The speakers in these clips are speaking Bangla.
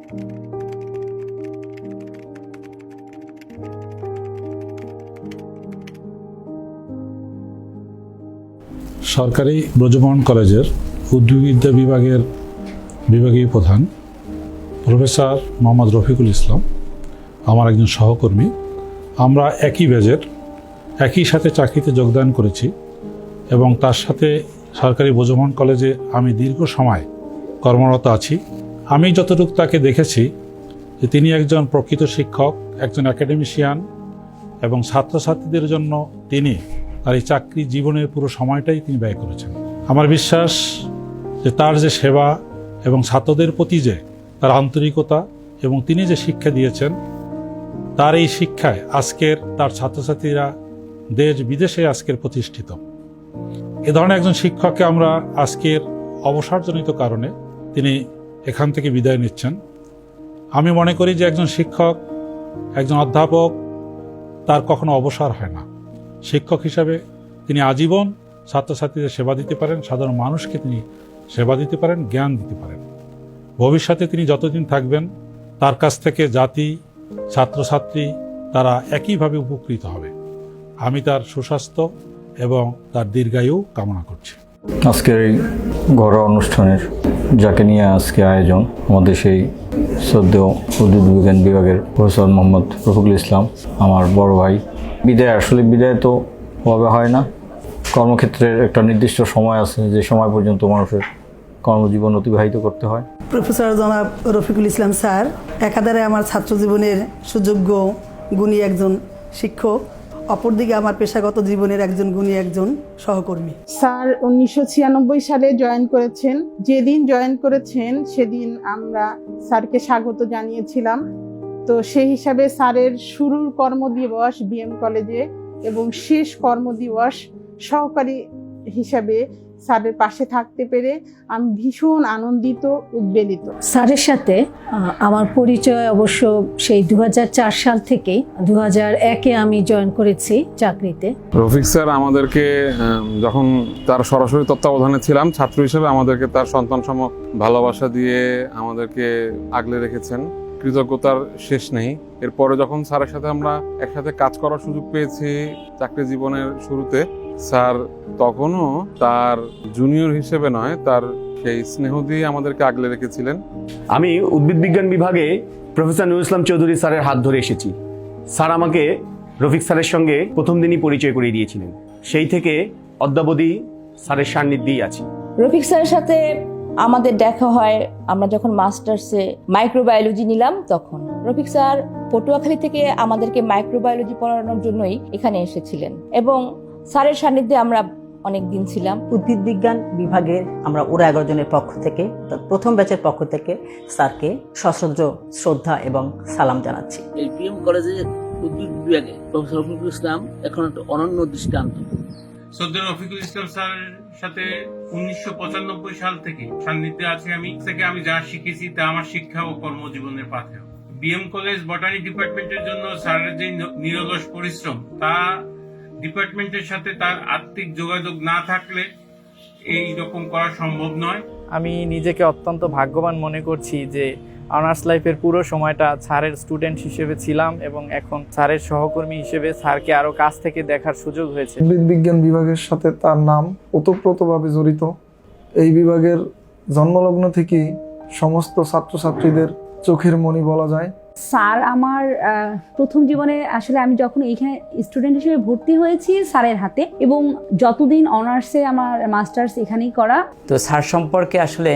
সরকারি ব্রজমোহন কলেজের উদ্ভিদবিদ্যা বিভাগের বিভাগীয় প্রধান প্রফেসর মোহাম্মদ রফিকুল ইসলাম আমার একজন সহকর্মী। আমরা একই ব্যাচের, একই সাথে চাকরিতে যোগদান করেছি এবং তার সাথে সরকারি ব্রজমোহন কলেজে আমি দীর্ঘ সময় কর্মরত আছি। আমি যতটুকু তাকে দেখেছি যে তিনি একজন প্রকৃত শিক্ষক, একজন একাডেমিশিয়ান এবং ছাত্রছাত্রীদের জন্য তিনি তার এই চাকরি জীবনের পুরো সময়টাই তিনি ব্যয় করেছেন। আমার বিশ্বাস যে তার যে সেবা এবং ছাত্রদের প্রতি যে তার আন্তরিকতা এবং তিনি যে শিক্ষা দিয়েছেন, তার এই শিক্ষায় আজকের তার ছাত্রছাত্রীরা দেশ বিদেশে আজকের প্রতিষ্ঠিত। এ ধরনের একজন শিক্ষককে আমরা আজকের অবসরজনিত কারণে তিনি এখান থেকে বিদায় নিচ্ছেন। আমি মনে করি যে একজন শিক্ষক, একজন অধ্যাপক, তার কখনো অবসর হয় না। শিক্ষক হিসাবে তিনি আজীবন ছাত্রছাত্রীদের সেবা দিতে পারেন, সাধারণ মানুষকে তিনি সেবা দিতে পারেন, জ্ঞান দিতে পারেন। ভবিষ্যতে তিনি যতদিন থাকবেন তার কাছ থেকে জাতি, ছাত্রছাত্রী তারা একইভাবে উপকৃত হবে। আমি তার সুস্বাস্থ্য এবং তার দীর্ঘায়ু কামনা করছি। আজকের এই ঘরোয়া অনুষ্ঠানের যাকে নিয়ে আজকে আয়োজন, আমাদের সেই শ্রদ্ধেয় উদ্ভিদ বিজ্ঞান বিভাগের প্রফেসর মোহাম্মদ রফিকুল ইসলাম, আমার বড় ভাই। বিদায় তো ওভাবে হয় না। কর্মক্ষেত্রের একটা নির্দিষ্ট সময় আছে, যে সময় পর্যন্ত মানুষের কর্মজীবন অতিবাহিত করতে হয়। প্রফেসর জনাব রফিকুল ইসলাম স্যার একাধারে আমার ছাত্র জীবনের সুযোগ্য গুণী একজন শিক্ষক, অপরদিকে আমার পেশাগত জীবনের একজন গুণী একজন সহকর্মী। স্যার 1996 সালে জয়েন করেছেন। যেদিন জয়েন করেছেন সেদিন আমরা স্যারকে স্বাগত জানিয়েছিলাম। তো সেই হিসাবে স্যারের শুরুর কর্মদিবস বিএম কলেজে এবং শেষ কর্মদিবস সহকারী হিসাবে স্যারের পাশে থাকতে পেরে আমি ভীষণ আনন্দিত, উদ্বেলিত। স্যারের সাথে আমার পরিচয় অবশ্য সেই 2004 সাল থেকে 2001-এ আমি জয়েন করেছি চাকরিতে। রফিক স্যার আমাদেরকে যখন তার সরাসরি তত্ত্বাবধানে ছিলাম ছাত্র হিসেবে, আমাদেরকে তার সন্তান সম ভালোবাসা দিয়ে আমাদেরকে আগলে রেখেছেন। কৃতজ্ঞতার শেষ নেই। এরপরে যখন স্যারের সাথে আমরা একসাথে কাজ করার সুযোগ পেয়েছি চাকরি জীবনের শুরুতে, স্যার তখনও তার জুনিয়র হিসেবে নয়, তার সেই স্নেহ দিয়ে আমাদেরকে আগলে রেখেছিলেন। আমি উদ্ভিদ বিজ্ঞান বিভাগে প্রফেসর নুরুল ইসলাম চৌধুরী স্যারের হাত ধরে এসেছি। স্যার আমাকে রফিক স্যারের সঙ্গে প্রথম দিনই পরিচয় করিয়ে দিয়েছিলেন। সেই থেকে অদ্যাবধি স্যারের সান্নিধ্যেই আছি। রফিক স্যারের সাথে আমাদের দেখা হয় আমরা যখন মাস্টার্সে মাইক্রোবায়োলজি নিলাম তখন। রফিক স্যার পটুয়াখালী থেকে আমাদেরকে মাইক্রোবায়োলজি পড়ানোর জন্যই এখানে এসেছিলেন এবং স্যারের সান্নিধ্যে আমরা অনেক দিন ছিলাম। উদ্ভিদ বিজ্ঞান বিভাগের আমরা 11 জনের পক্ষ থেকে, প্রথম ব্যাচের পক্ষ থেকে স্যারকে সশ্রদ্ধ শ্রদ্ধা এবং সালাম জানাচ্ছি। এই বিএম কলেজের উদ্ভিদ বিভাগে প্রফেসর রফিকুল ইসলাম এখন একটা অনন্য দৃষ্টান্ত। শ্রদ্ধেয় রফিকুল ইসলাম স্যারের সাথে 1995 সাল থেকে সান্নিধ্যে আছি আমি। থেকে আমি যা শিখেছি তা আমার শিক্ষা ও কর্মজীবনের পাথেয়। বিএম কলেজ বটানি ডিপার্টমেন্টের জন্য স্যারের যে নিরলস পরিশ্রম, তা ডিপার্টমেন্টের সাথে তার আত্মিক যোগাযোগ না থাকলে এই রকম করা সম্ভব নয়। আমি নিজেকে অত্যন্ত ভাগ্যবান মনে করছি যে অনার্স লাইফের পুরো সময়টা স্যারের স্টুডেন্ট হিসেবে ছিলাম এবং এখন স্যারের সহকর্মী হিসেবে স্যারকে আরো কাছ থেকে দেখার সুযোগ হয়েছে। উদ্ভিদ বিজ্ঞান বিভাগের সাথে তার নাম ওতপ্রোতভাবে জড়িত। এই বিভাগের জন্মলগ্ন থেকেই সমস্ত ছাত্রছাত্রীদের চোখের মণি বলা যায়। স্যার আমার প্রথম জীবনে আসলে আমি যখন এইখানে স্টুডেন্ট হিসেবে ভর্তি হয়েছি স্যারের হাতে, এবং যতদিন অনার্সে আমার মাস্টার্স এখানেই করা। তো স্যার সম্পর্কে আসলে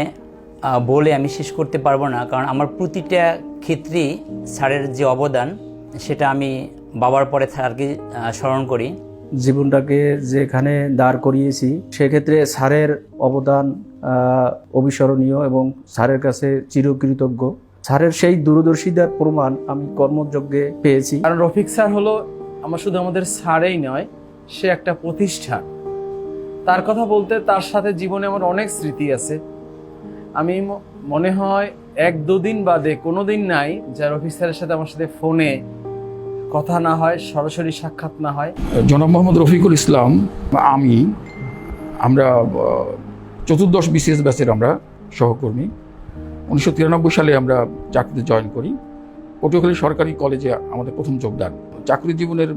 বলে আমি শেষ করতে পারবো না, কারণ আমার প্রতিটা ক্ষেত্রেই স্যারের যে অবদান সেটা আমি বাবার পরে স্যারকে স্মরণ করি। জীবনটাকে যেখানে দাঁড় করিয়েছি সেক্ষেত্রে স্যারের অবদান অবিস্মরণীয় এবং স্যারের কাছে চিরকৃতজ্ঞ। স্যারের সেই দূরদর্শিতার প্রমাণ আমি কর্মযজ্ঞে পেয়েছি। কারণ রফিক স্যার হলো শুধু আমাদের স্যারই নয়, সে একটা প্রতিষ্ঠান। তার কথা বলতে তার সাথে জীবনে আমার অনেক স্মৃতি আছে। আমি মনে হয় 1-2 দিন বাদে কোনোদিন নাই যা রফিক স্যারের সাথে আমার সাথে ফোনে কথা না হয়, সরাসরি সাক্ষাৎ না হয়। জনাব মোহাম্মদ রফিকুল ইসলাম, আমরা 14 BCS ব্যাচের আমরা সহকর্মী। 1993 সালে আমরা চাকরিতে জয়েন করি। পটুয়াখালী সরকারি কলেজে আমাদের প্রথম যোগদান। চাকরি জীবনের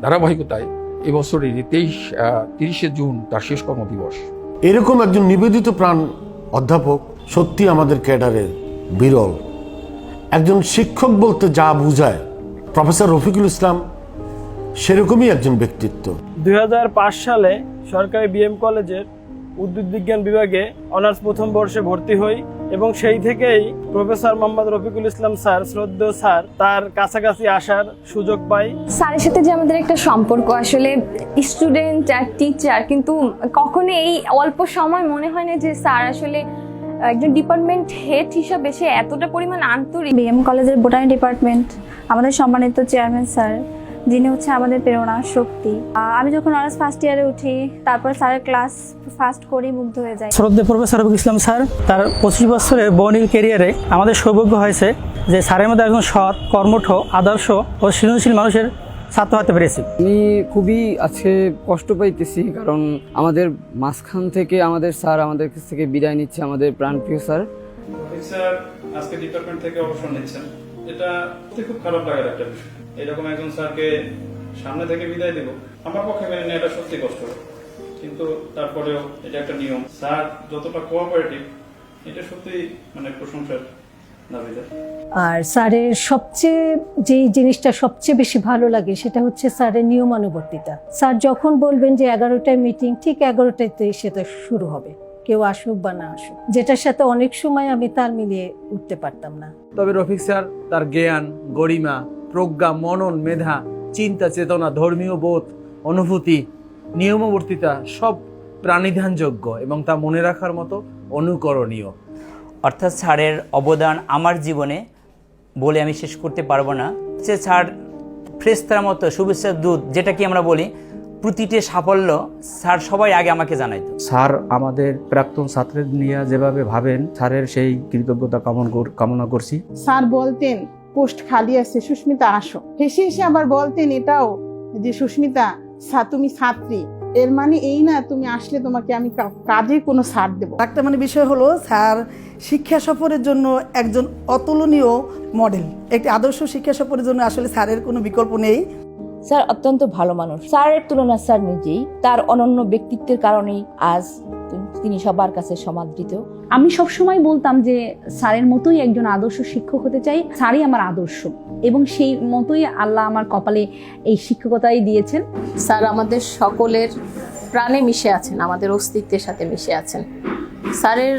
ধারাবাহিকতায় এবছরের 30 জুন তার শেষ কর্মদিবস। এরকম একজন নিবেদিত প্রাণ অধ্যাপক সত্যি আমাদের ক্যাডারের বিরল। একজন শিক্ষক বলতে যা বোঝায় প্রফেসর রফিকুল ইসলাম সেরকমই একজন ব্যক্তিত্ব। 2005 সালে সরকারি বিএম কলেজের উদ্ভিদ বিজ্ঞান বিভাগে অনার্স প্রথম বর্ষে ভর্তি হই এবং সেই থেকেই প্রফেসর মোহাম্মদ রফিকুল ইসলাম স্যার, শ্রদ্ধেয় স্যার, তার কাছাকাছি আসার সুযোগ পাই। স্যারের সাথে যে আমাদের একটা সম্পর্ক, আসলে স্টুডেন্ট আর টিচার, কিন্তু কখনো এই অল্প সময় মনে হয় না যে স্যার আসলে একজন ডিপার্টমেন্ট হেড হিসাবে সে এতটা পরিমাণ আন্তরিক। বিএম কলেজের বোটানি ডিপার্টমেন্ট, আমাদের সম্মানিত চেয়ারম্যান স্যার, যিনি হচ্ছে আমাদের প্রেরণা শক্তি। আমি যখন অনার্স ফার্স্ট ইয়ারে উঠি, তারপর স্যারের ক্লাস ফার্স্ট করেই মুগ্ধ হয়ে যায়। শ্রদ্ধেয় প্রফেসর রফিকুল ইসলাম স্যার, তার 25 বছরের বর্ণিল ক্যারিয়ারে আমাদের সৌভাগ্য হয়েছে যে স্যারের মধ্যে একজন সৎ, কর্মঠ, আদর্শ ও সৃজনশীল মানুষের ছাত্র হতে পেরেছি। আমি খুবই আজকে কষ্ট পাইতেছি, কারণ আমাদের মাঝখান থেকে আমাদের স্যার আমাদের কাছ থেকে বিদায় নিচ্ছে, আমাদের প্রাণপ্রিয় স্যার। স্যার আজকে ডিপার্টমেন্ট থেকে অবসর নিচ্ছেন, এটা খুব খারাপ লাগার একটা বিষয়। এরকম একজন স্যারকে সামনে থেকে বিদায় দেব আমার পক্ষে মেনে নেওয়া এটা সত্যি কষ্ট, কিন্তু তারপরেও এটা একটা নিয়ম। স্যার যতটা কোঅপারেটিভ, এটা সত্যি মানে প্রশংসার দাবিদার। আর স্যারের সবচেয়ে যেই জিনিসটা সবচেয়ে বেশি ভালো লাগে সেটা হচ্ছে স্যারের নিয়মানুবর্তিতা। স্যার যখন বলবেন যে 11টায় মিটিং, ঠিক 11টাতে সেটা শুরু হবে, কেউ আসুক বা না আসুক, যেটার সাথে অনেক সময় আমি তাল মিলিয়ে উঠতে পারতাম না। তবে রফিক স্যার তার জ্ঞান, গরিমা, প্রজ্ঞা, মনন, মেধা, চিন্তা, চেতনা, ধর্মীয় বোধ, অনুভূতি, নিয়মাবর্তিতা সব প্রাণিধানযোগ্য এবং তা মনে রাখার মতো অনুকরণীয়। অর্থাৎ স্যারের অবদান আমার জীবনে বলে আমি শেষ করতে পারবো না। সে স্যার ফ্রেস্তার মতো শুভেচ্ছার দূত, যেটা কি আমরা বলি, প্রতিটি সাফল্য স্যার সবাই আগে আমাকে জানাইতো। স্যার আমাদের প্রাক্তন ছাত্রদের নিয়ে যেভাবে ভাবেন, স্যারের সেই কৃতজ্ঞতা কামনা করছি। স্যার বলতেন পোস্ট খালি আছে, সুস্মিতা আসো। হেসে হেসে আবার বলতেন এটাও যে সুস্মিতা তুমি ছাত্রী, এর মানে এই না তুমি আসলে তোমাকে আমি কাজে কোনো ছাড় দেবো। একটা মানে বিষয় হলো স্যার শিক্ষা সফরের জন্য একজন অতুলনীয় মডেল। একটি আদর্শ শিক্ষা সফরের জন্য আসলে স্যারের কোনো বিকল্প নেই। স্যার অত্যন্ত ভালো মানুষ। স্যারের তুলনা স্যার নিজেই, তার অনন্য ব্যক্তিত্বের কারণেই আজ তিনি সবার কাছে সমাদৃত। আমি সবসময় বলতাম যে স্যারের মতোই একজন আদর্শ শিক্ষক হতে চাই, স্যারই আমার আদর্শ, এবং সেই মতোই আল্লাহ আমার কপালে এই শিক্ষকতাই দিয়েছেন। স্যার আমাদের সকলের প্রাণে মিশে আছেন, আমাদের অস্তিত্বের সাথে মিশে আছেন। স্যারের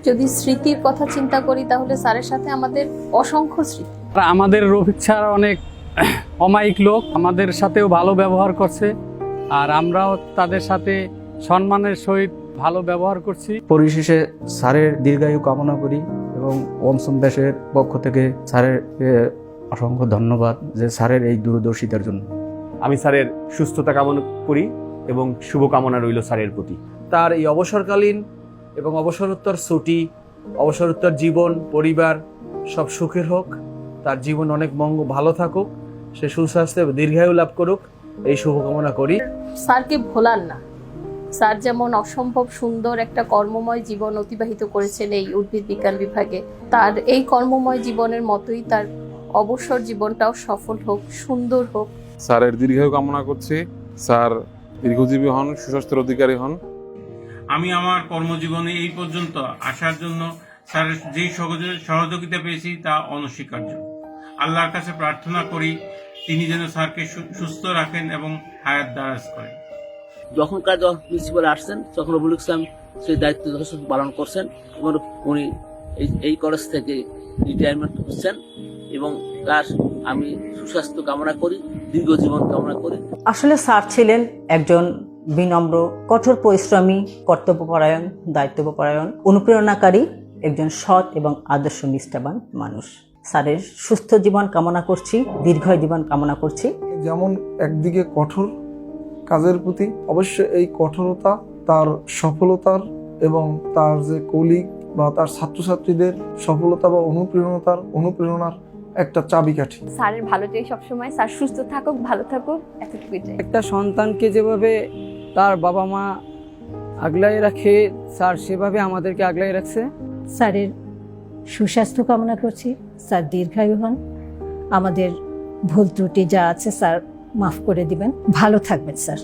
যদি স্মৃতির কথা চিন্তা করি, তাহলে স্যারের সাথে আমাদের অসংখ্য স্মৃতি। আমাদের রফিক স্যার অনেক অমায়িক লোক, আমাদের সাথেও ভালো ব্যবহার করছে, আর আমরাও তাদের সাথে সম্মানের সহিত ভালো ব্যবহার করছি। পরিশেষে স্যারের দীর্ঘায়ু কামনা করি এবং পঞ্চম ব্যাচের পক্ষ থেকে স্যারের অসংখ্য ধন্যবাদ যে স্যারের এই দূরদর্শিতার জন্য। আমি স্যারের সুস্থতা কামনা করি এবং শুভকামনা রইল স্যারের প্রতি। তার এই অবসরকালীন এবং অবসরোত্তর ছুটি, অবসরোত্তর জীবন, পরিবার সব সুখের হোক, তার জীবন অনেক ভালো থাকুক, সে সুস্বাস্থ্য এবং দীর্ঘায়ু লাভ করুক, এই শুভকামনা করি। স্যারকে ভোলার না, স্যার যেমন অসম্ভব সুন্দর একটা কর্মময় জীবন অতিবাহিত করেছেন এই উদ্ভিদ বিজ্ঞান বিভাগে, তার এই কর্মময় জীবনের মতোই তার অবসর জীবনটাও সফল হোক, সুন্দর হোক। স্যারের দীর্ঘায়ু কামনা করছি, স্যার দীর্ঘজীবী হন, সুস্বাস্থ্যের অধিকারী হন। আমি আমার কর্মজীবনে এই পর্যন্ত আসার জন্য স্যারের যেই সহযোগিতা পেয়েছি তা অনস্বীকার্য। আল্লাহর কাছে প্রার্থনা করি তিনি যেন স্যারকে সুস্থ রাখেন এবং হায়াত দারাজ করেন। যখনকার প্রিন্সিপাল আসছেন তখন রফিকুল ইসলাম সেই দায়িত্ব যথেষ্ট পালন করছেন এবং উনি এই কলেজ থেকে রিটায়ারমেন্ট করছেন এবং তার আমি সুস্বাস্থ্য কামনা করি, দীর্ঘ জীবন কামনা করি। আসলে স্যার ছিলেন একজন বিনম্র, কঠোর পরিশ্রমী, কর্তব্যপরায়ণ, দায়িত্বপরায়ণ, অনুপ্রেরণাকারী, একজন সৎ এবং আদর্শ নিষ্ঠাবান মানুষ। স্যারের সুস্থ জীবন কামনা করছি, দীর্ঘায়ু জীবন কামনা করছি। যেমন একদিকে কঠোর কাজের প্রতি, অবশ্য এই কঠোরতা তার সফলতার এবং তার যে কলিগ বা তার ছাত্রছাত্রীদের সফলতা বা অনুপ্রেরণার একটা চাবিকাঠি। স্যারের ভালো চাই সবসময়, স্যার সুস্থ থাকুক, ভালো থাকুক, এতটুকুই চাই। একটা সন্তানকে যেভাবে তার বাবা মা আগলাই রাখে, স্যার সেভাবে আমাদেরকে আগলাই রাখছে। স্যারের সুস্বাস্থ্য কামনা করছি। স্যার দীর্ঘায়ু হন, আমাদের ভুল ত্রুটি যা আছে স্যার মাফ করে দিবেন। ভালো থাকবেন স্যার।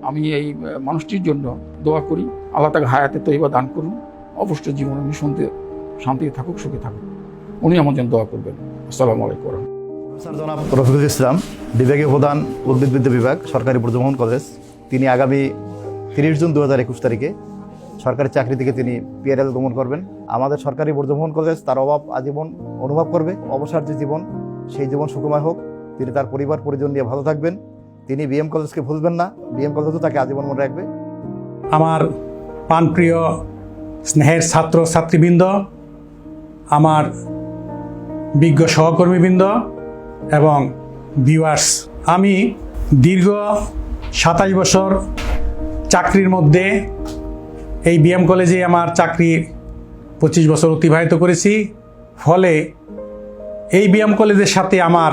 আমি এই মানুষটির জন্য দোয়া করি, আল্লাহ তাকে হায়াতে তৈবা দান করুন, অবশ্য জীবনে উনি শান্তিতে থাকুক, সুখে থাকুক। উনি আমার জন্য দোয়া করবেন। আসসালামু আলাইকুম। স্যার জনাব রফিকুল ইসলাম, বিভাগীয় প্রধান উদ্ভিদবিদ্যা বিভাগ, সরকারি ব্রজমোহন কলেজ। তিনি আগামী 30 জুন 2021 তারিখে সরকারি চাকরি থেকে তিনি পিআরএল গমন করবেন। আমাদের সরকারি ব্রজমোহন কলেজ তার অভাব আজীবন অনুভব করবে। অবসর যে জীবন, সেই জীবন সুখময় হোক। তিনি তার পরিবার পরিজন নিয়ে ভালো থাকবেন। তিনি বিএম কলেজকে ভুলবেন না, বিএম কলেজও তাকে আজীবন মনে রাখবে। আমার প্রাণপ্রিয় স্নেহের ছাত্র ছাত্রীবৃন্দ, আমার বিজ্ঞ সহকর্মীবৃন্দ এবং ভিউয়ার্স, আমি দীর্ঘ 27 বছর চাকরির মধ্যে এই বিএম কলেজে আমার চাকরির 25 বছর অতিবাহিত করেছি। ফলে এই বিএম কলেজের সাথে আমার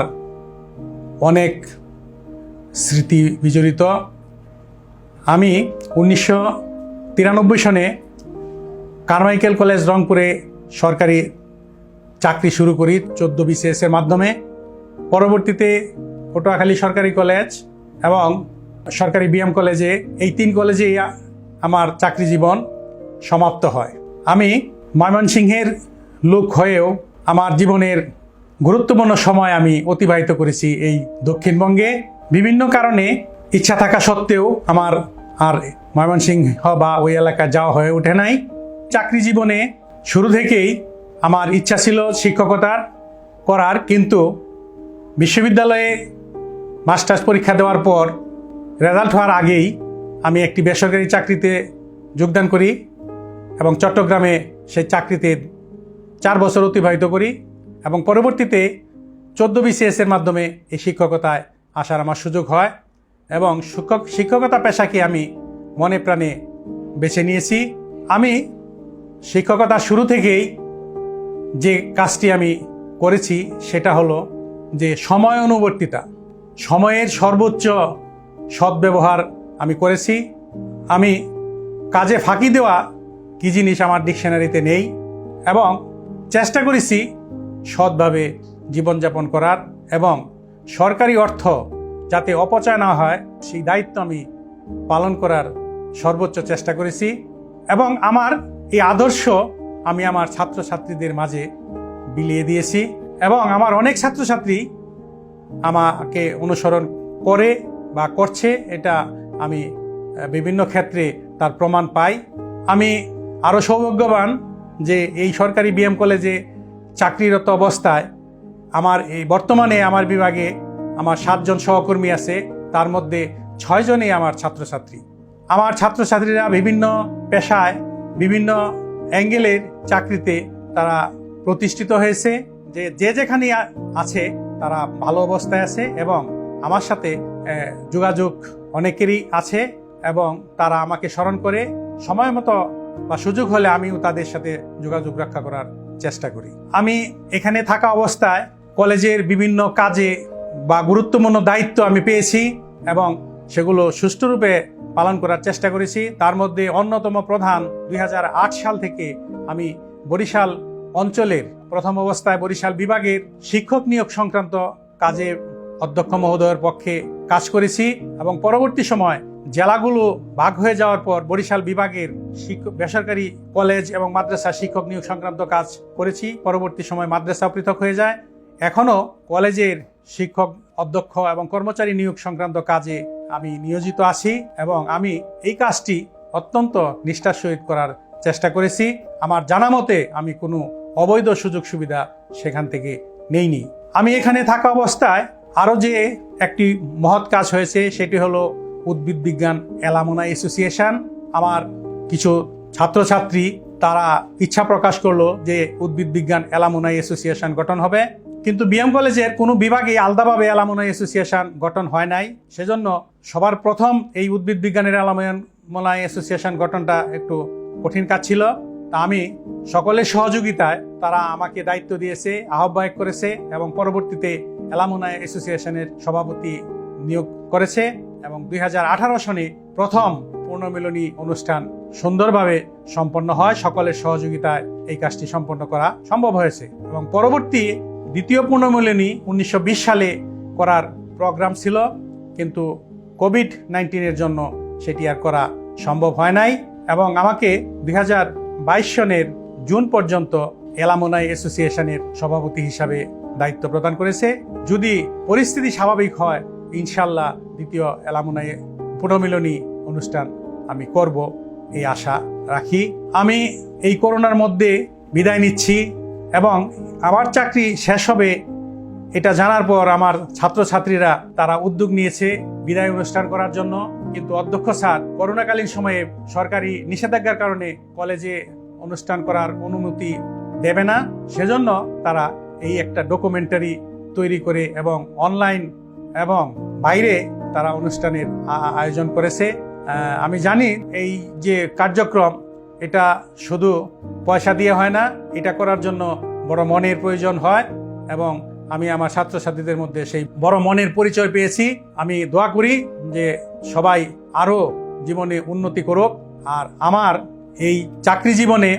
অনেক স্মৃতি বিজড়িত। আমি 1993 সনে কারমাইকেল কলেজ রংপুরে সরকারি চাকরি শুরু করি 14 BCS এর মাধ্যমে। পরবর্তীতে পটুয়াখালী সরকারি কলেজ এবং সরকারি বিএম কলেজে, এই 3 কলেজেই আমার চাকরি জীবন সমাপ্ত হয়। আমি ময়মনসিংহের লোক হয়েও আমার জীবনের গুরুত্বপূর্ণ সময় আমি অতিবাহিত করেছি এই দক্ষিণবঙ্গে। বিভিন্ন কারণে ইচ্ছা থাকা সত্ত্বেও আমার আর ময়মনসিংহ বা ওই এলাকায় যাওয়া হয়ে ওঠে নাই। চাকরি জীবনে শুরু থেকেই আমার ইচ্ছা ছিল শিক্ষকতার করার, কিন্তু বিশ্ববিদ্যালয়ে মাস্টার্স পরীক্ষা দেওয়ার পর রেজাল্ট হওয়ার আগেই আমি একটি বেসরকারি চাকরিতে যোগদান করি এবং চট্টগ্রামে সেই চাকরিতে 4 বছর অতিবাহিত করি এবং পরবর্তীতে 14 BCS এর মাধ্যমে এই শিক্ষকতায় আসার আমার সুযোগ হয় এবং শিক্ষকতা পেশাকে আমি মনে প্রাণে বেছে নিয়েছি। আমি শিক্ষকতা শুরু থেকেই যে কাজটি আমি করেছি সেটা হলো যে সময় অনুবর্তিতা, সময়ের সর্বোচ্চ সদ্ব্যবহার আমি করেছি। আমি কাজে ফাঁকি দেওয়া কী জিনিস আমার ডিকশনারিতে নেই এবং চেষ্টা করেছি সৎভাবে জীবনযাপন করার এবং সরকারি অর্থ যাতে অপচয় না হয় সেই দায়িত্ব আমি পালন করার সর্বোচ্চ চেষ্টা করেছি এবং আমার এই আদর্শ আমি আমার ছাত্রছাত্রীদের মাঝে বিলিয়ে দিয়েছি এবং আমার অনেক ছাত্রছাত্রী আমাকে অনুসরণ করে বা করছে, এটা আমি বিভিন্ন ক্ষেত্রে তার প্রমাণ পাই। আমি আরও সৌভাগ্যবান যে এই সরকারি বিএম কলেজে চাকরিরত অবস্থায় আমার এই বর্তমানে আমার বিভাগে আমার 7 জন সহকর্মী আছে, তার মধ্যে 6 জনই আমার ছাত্রছাত্রী। আমার ছাত্রছাত্রীরা বিভিন্ন পেশায় বিভিন্ন অ্যাঙ্গেলের চাকরিতে তারা প্রতিষ্ঠিত হয়েছে, যে যেখানে আছে তারা ভালো অবস্থায় আছে এবং আমার সাথে যোগাযোগ অনেকেরই আছে এবং তারা আমাকে স্মরণ করে সময় মতো বা সুযোগ হলে আমিও তাদের সাথে যোগাযোগ রক্ষা করার চেষ্টা করি। আমি এখানে থাকা অবস্থায় কলেজের বিভিন্ন কাজে বা গুরুত্বপূর্ণ দায়িত্ব আমি পেয়েছি এবং সেগুলো সুষ্ঠুরূপে পালন করার চেষ্টা করেছি। তার মধ্যে অন্যতম প্রধান 2008 সাল থেকে আমি বরিশাল অঞ্চলের প্রথম অবস্থায় বরিশাল বিভাগের শিক্ষক নিয়োগ সংক্রান্ত কাজে অধ্যক্ষ মহোদয়ের পক্ষে কাজ করেছি এবং পরবর্তী সময় জেলাগুলো ভাগ হয়ে যাওয়ার পর বরিশাল বিভাগের বেসরকারি কলেজ এবং মাদ্রাসা শিক্ষক নিয়োগ সংক্রান্ত কাজ করেছি। পরবর্তী সময় মাদ্রাসা পৃথক হয়ে যায়। এখনও কলেজের শিক্ষক অধ্যক্ষ এবং কর্মচারী নিয়োগ সংক্রান্ত কাজে আমি নিয়োজিত আছি এবং আমি এই কাজটি অত্যন্ত নিষ্ঠার সহিত করার চেষ্টা করেছি। আমার জানা মতে আমি কোনো অবৈধ সুযোগ সুবিধা সেখান থেকে নেইনি। আমি এখানে থাকা অবস্থায় আরও যে একটি মহৎ কাজ হয়েছে সেটি হলো উদ্ভিদ বিজ্ঞান অ্যালামনাই অ্যাসোসিয়েশন। আমার কিছু ছাত্রছাত্রী তারা ইচ্ছা প্রকাশ করলো যে উদ্ভিদ বিজ্ঞান অ্যালামনাই অ্যাসোসিয়েশন গঠন হবে, কিন্তু বিএম কলেজের কোনো বিভাগে আলাদাভাবে অ্যালামনাই অ্যাসোসিয়েশন গঠন হয় নাই। সেজন্য সবার প্রথম এই উদ্ভিদ বিজ্ঞানের অ্যালামনাই অ্যাসোসিয়েশন গঠনটা একটু কঠিন কাজ ছিল। তা আমি সকলের সহযোগিতায় তারা আমাকে দায়িত্ব দিয়েছে, আহ্বায়ক করেছে এবং পরবর্তীতে অ্যালামনাই অ্যাসোসিয়েশনের সভাপতি নিয়োগ করেছে এবং 2018 সনে প্রথম পুনর্মিলনী অনুষ্ঠান সুন্দরভাবে সম্পন্ন হয়। সকলের সহযোগিতায় এই কাজটি সম্পন্ন করা সম্ভব হয়েছে এবং পরবর্তী দ্বিতীয় পুনর্মিলনী 1920 সালে করার প্রোগ্রাম ছিল, কিন্তু কোভিড-19 জন্য সেটি আর করা সম্ভব হয় নাই এবং আমাকে 2022 সনের জুন পর্যন্ত এলামনাই অ্যাসোসিয়েশনের সভাপতি হিসাবে দায়িত্ব প্রদান করেছে। যদি পরিস্থিতি স্বাভাবিক হয়, ইনশাল্লাহ দ্বিতীয় এলামনাই পুনর্মিলনী অনুষ্ঠান আমি করব, এই আশা রাখি। আমি এই করোনার মধ্যে বিদায় নিচ্ছি এবং আমার চাকরি শেষ হবে এটা জানার পর আমার ছাত্রছাত্রীরা তারা উদ্যোগ নিয়েছে বিদায় অনুষ্ঠান করার জন্য, কিন্তু অধ্যক্ষ স্যার করোনাকালীন সময়ে সরকারি নিষেধাজ্ঞার কারণে কলেজে অনুষ্ঠান করার অনুমতি দেবে না। সেজন্য তারা এই একটা ডকুমেন্টারি তৈরি করে এবং অনলাইন এবং বাইরে তারা অনুষ্ঠানের আয়োজন করেছে। আমি জানি এই যে কার্যক্রম এটা শুধু পয়সা দিয়ে হয় না, এটা করার জন্য বড় মনের প্রয়োজন হয় এবং আমি আমার ছাত্রছাত্রীদের মধ্যে সেই বড় মনের পরিচয় পেয়েছি। আমি দোয়া করি যে সবাই আরও জীবনে উন্নতি করুক। আর আমার এই চাকরি জীবনে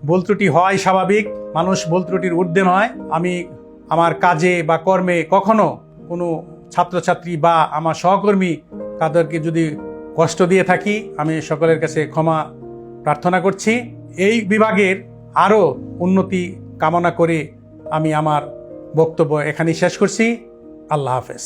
ভুল ত্রুটি হওয়াই স্বাভাবিক, মানুষ ভুল ত্রুটির ঊর্ধ্বে নয়। আমি আমার কাজে বা কর্মে কখনো কোনো ছাত্রছাত্রী বা আমার সহকর্মী তাদেরকে যদি কষ্ট দিয়ে থাকি, আমি সকলের কাছে ক্ষমা প্রার্থনা করছি। এই বিভাগের আরও উন্নতি কামনা করে আমি আমার বক্তব্য এখানেই শেষ করছি। আল্লাহ হাফেজ।